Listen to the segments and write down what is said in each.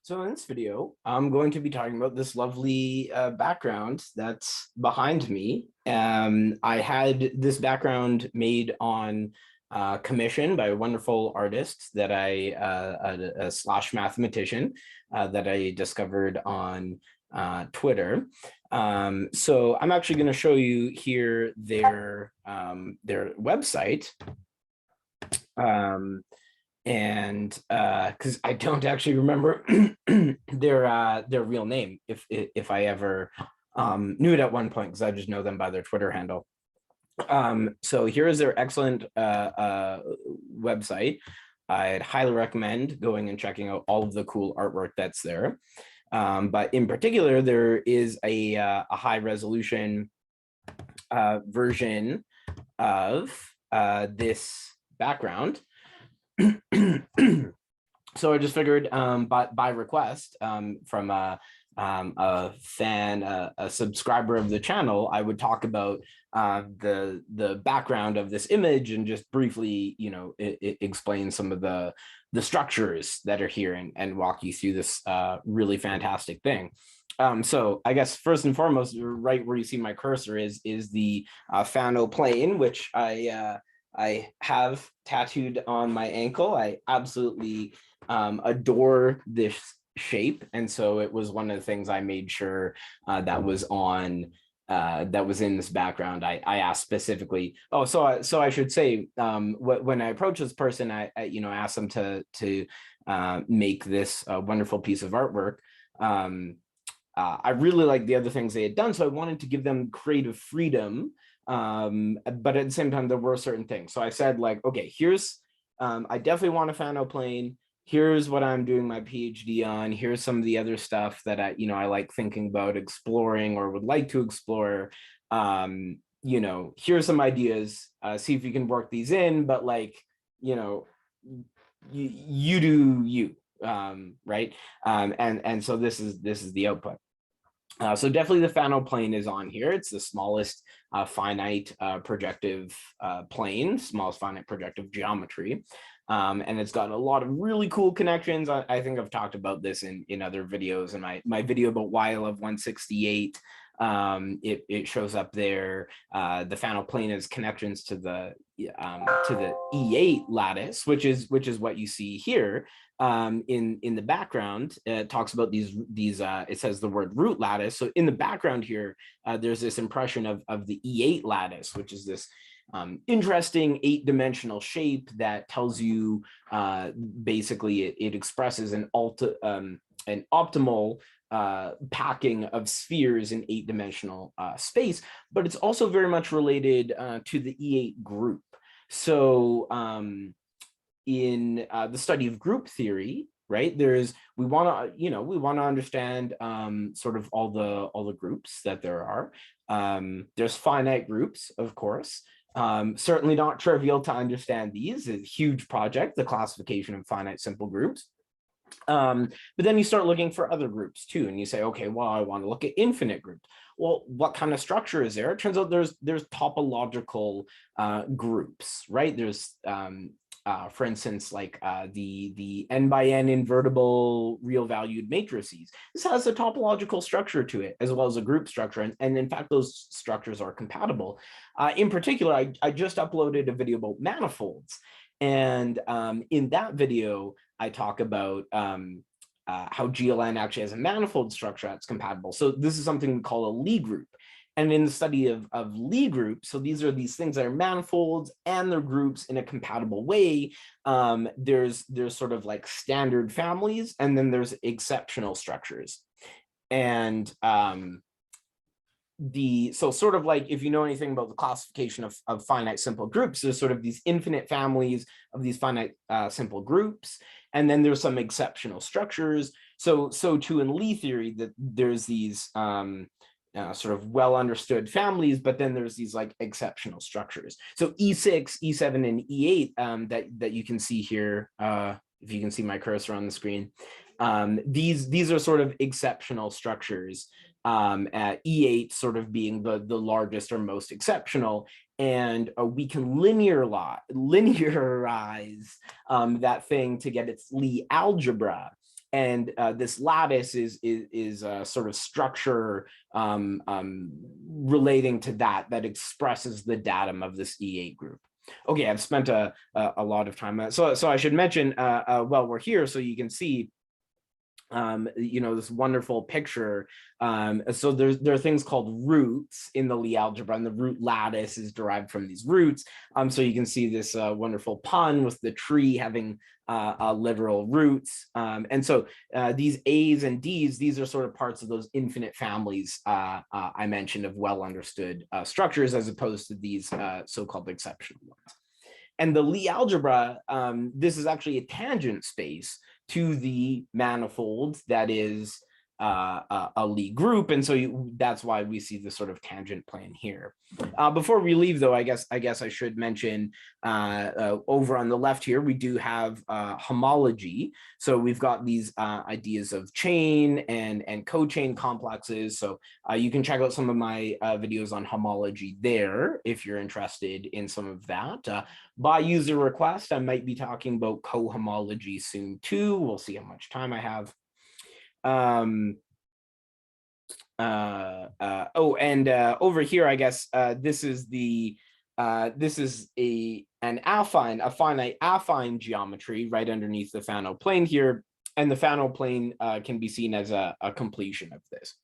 So in this video, I'm going to be talking about this lovely background that's behind me. I had this background made on commission by a wonderful artist that a slash mathematician that I discovered on Twitter. So I'm actually going to show you here their website. And because I don't actually remember their real name if I ever knew it at one point, because I just know them by their Twitter handle. So here is their excellent website. I'd highly recommend going and checking out all of the cool artwork that's there. But in particular, there is a high resolution version of this background. So I just figured by request from a fan, a subscriber of the channel, I would talk about the background of this image and just briefly, explain some of the structures that are here and walk you through this really fantastic thing. So I guess first and foremost, right where you see my cursor is the Fano plane, which I have tattooed on my ankle. I absolutely adore this shape, and so it was one of the things I made sure that was on that was in this background. I asked specifically. Oh, so I should say when I approached this person, I asked them to make this wonderful piece of artwork. I really liked the other things they had done, so I wanted to give them creative freedom. But at the same time, there were certain things. So I said, like, okay, here's I definitely want a Fano plane. Here's what I'm doing my PhD on. Here's some of the other stuff that I like thinking about exploring or would like to explore. Here's some ideas. See if you can work these in, but you do you, right? And so this is the output. So definitely the Fano plane is on here. It's the smallest finite projective plane, smallest finite projective geometry. And it's got a lot of really cool connections. I think I've talked about this in other videos. And my video about why I love 168, it shows up there. The Fano plane has connections to the E8 lattice, which is what you see here. In the background, it talks about these it says the word root lattice. So in the background here, there's this impression of the E8 lattice, which is this interesting 8-dimensional shape that tells you basically it expresses an optimal packing of spheres in 8-dimensional space, but it's also very much related to the E8 group. So in the study of group theory, right, we want to understand sort of all the groups that there are. There's finite groups, of course. Certainly not trivial to understand these. It's a huge project, the classification of finite simple groups. But then you start looking for other groups too, and you say, okay, well, I want to look at infinite groups. Well, what kind of structure is there? It turns out there's topological groups, right? There's for instance, like the n by n invertible real valued matrices. This has a topological structure to it, as well as a group structure. And in fact, those structures are compatible. In particular, I just uploaded a video about manifolds. And in that video, I talk about how GLN actually has a manifold structure that's compatible. So this is something we call a Lie group. And in the study of Lie groups, so these are these things that are manifolds and they're groups in a compatible way. There's sort of like standard families, and then there's exceptional structures. And so sort of like, if you know anything about the classification of finite simple groups, there's sort of these infinite families of these finite simple groups, and then there's some exceptional structures. So too in Lie theory, that there's these sort of well understood families, but then there's these like exceptional structures. So E6, E7, and E8 that you can see here, if you can see my cursor on the screen, these are sort of exceptional structures. At E8 sort of being the largest or most exceptional, and we can linearize that thing to get its Lie algebra. And this lattice is a sort of structure relating to that expresses the datum of this E8 group. Okay, I've spent a lot of time. So I should mention while we're here, so you can see this wonderful picture. So there are things called roots in the Lie algebra, and the root lattice is derived from these roots. So you can see this wonderful pun with the tree having literal roots. And so these A's and D's, these are sort of parts of those infinite families I mentioned of well understood structures, as opposed to these so-called exceptional ones. And the Lie algebra, this is actually a tangent space to the manifold that is a Lie group, and so that's why we see this sort of tangent plane here. Before we leave, though, I guess I should mention over on the left here we do have homology. So we've got these ideas of chain and cochain complexes. So you can check out some of my videos on homology there if you're interested in some of that. By user request, I might be talking about cohomology soon too. We'll see how much time I have. Over here, I guess this is an finite affine geometry right underneath the Fano plane here, and the Fano plane can be seen as a completion of this.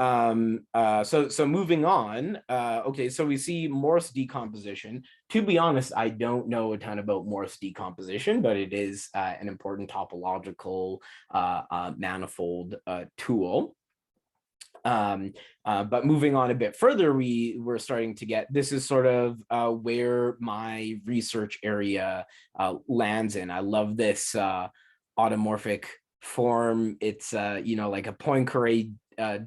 So moving on, okay, so we see Morse decomposition. To be honest, I don't know a ton about Morse decomposition, but it is an important topological manifold tool. But moving on a bit further, we're starting to get, this is sort of where my research area lands in. I love this automorphic form. It's like a Poincare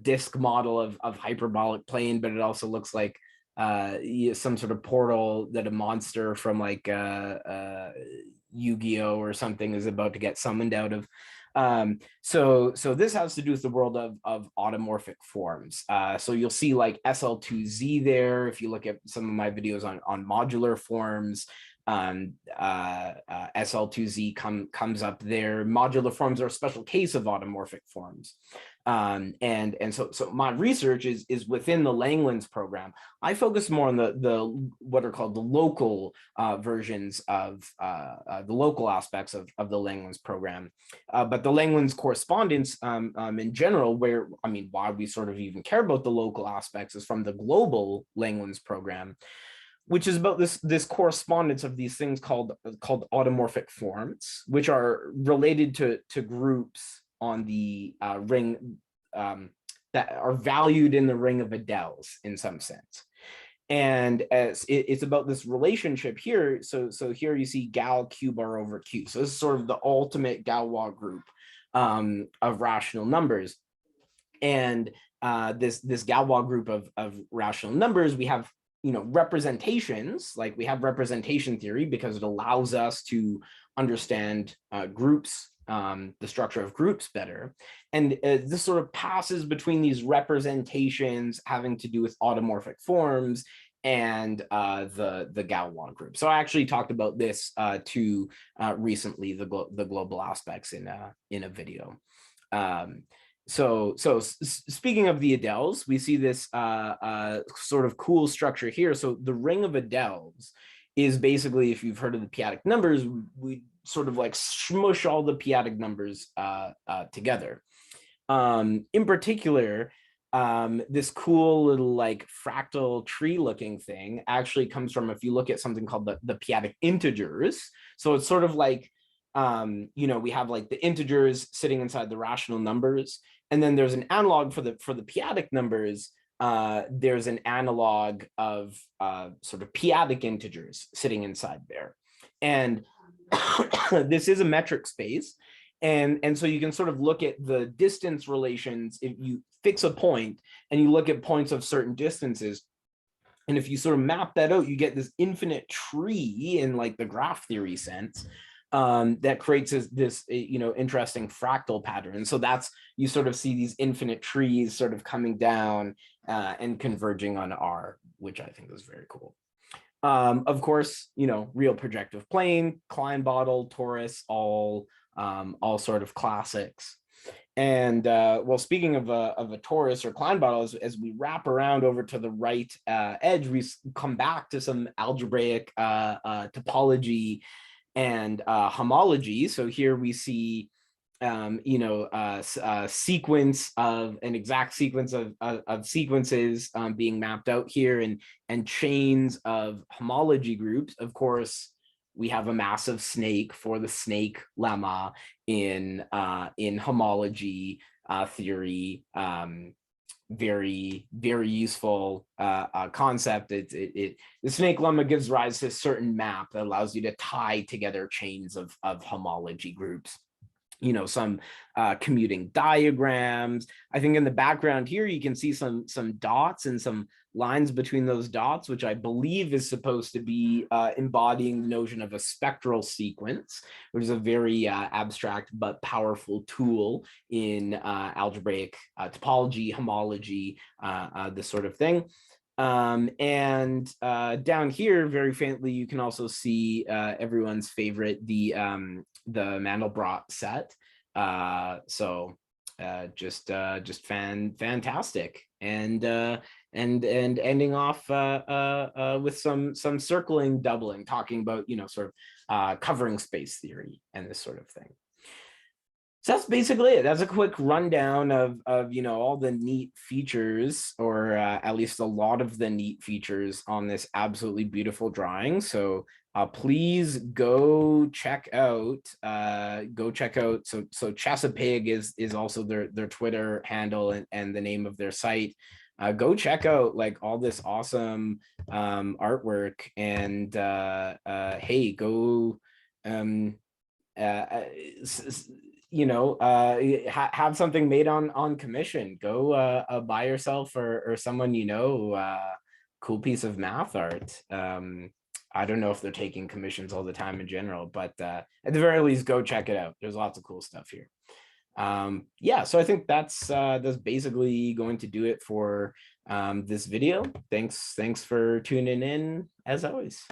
disk model of hyperbolic plane, but it also looks like some sort of portal that a monster from like Yu-Gi-Oh or something is about to get summoned out of. So this has to do with the world of automorphic forms. So you'll see like SL2Z there if you look at some of my videos on modular forms. SL2Z comes up there. Modular forms are a special case of automorphic forms. So my research is within the Langlands program. I focus more on the what are called the local versions of the local aspects of the Langlands program. But the Langlands correspondence in general, why we sort of even care about the local aspects is from the global Langlands program, which is about this correspondence of these things called automorphic forms, which are related to groups on the ring that are valued in the ring of Adels in some sense. And as it's about this relationship here. So here you see Gal Q bar over Q. So this is sort of the ultimate Galois group of rational numbers. And this Galois group of rational numbers, we have representations, like we have representation theory because it allows us to understand groups, the structure of groups better. And this sort of passes between these representations having to do with automorphic forms and the Galois group. So I actually talked about this recently, the global aspects in a video. So speaking of the Adels, we see this sort of cool structure here. So the ring of Adels is basically, if you've heard of the p-adic numbers, we sort of like smush all the p-adic numbers together. In particular, this cool little like fractal tree looking thing actually comes from, if you look at something called the p-adic integers. So it's sort of like, we have like the integers sitting inside the rational numbers, and then there's an analog for the p-adic numbers. There's an analog of sort of p-adic integers sitting inside there, and this is a metric space, and so you can sort of look at the distance relations if you fix a point and you look at points of certain distances. And if you sort of map that out, you get this infinite tree in like the graph theory sense. That creates this interesting fractal pattern. So that's, you sort of see these infinite trees sort of coming down and converging on R, which I think is very cool. Of course, real projective plane, Klein bottle, torus, all all sort of classics. And well, speaking of a torus or Klein bottle, as we wrap around over to the right edge, we come back to some algebraic topology and homology. So here we see sequence of an exact sequence of sequences being mapped out here, and chains of homology groups. Of course, we have a massive snake for the snake lemma in homology theory. Very, very useful concept. The snake lemma gives rise to a certain map that allows you to tie together chains of homology groups. Some commuting diagrams. I think in the background here, you can see some dots and some lines between those dots, which I believe is supposed to be embodying the notion of a spectral sequence, which is a very abstract but powerful tool in algebraic topology, homology, this sort of thing. And down here, very faintly, you can also see everyone's favorite, the Mandelbrot set. Just fantastic, and ending off with some circling doubling, talking about sort of covering space theory and this sort of thing. So that's basically it. That's a quick rundown of all the neat features, or at least a lot of the neat features on this absolutely beautiful drawing. So please go check out. So Chesapeake is also their Twitter handle and the name of their site. Go check out like all this awesome artwork, and hey, go have something made on commission. Go buy yourself or someone cool piece of math art. I don't know if they're taking commissions all the time in general, but at the very least, go check it out. There's lots of cool stuff here. Yeah, so I think that's basically going to do it for this video. Thanks for tuning in, as always.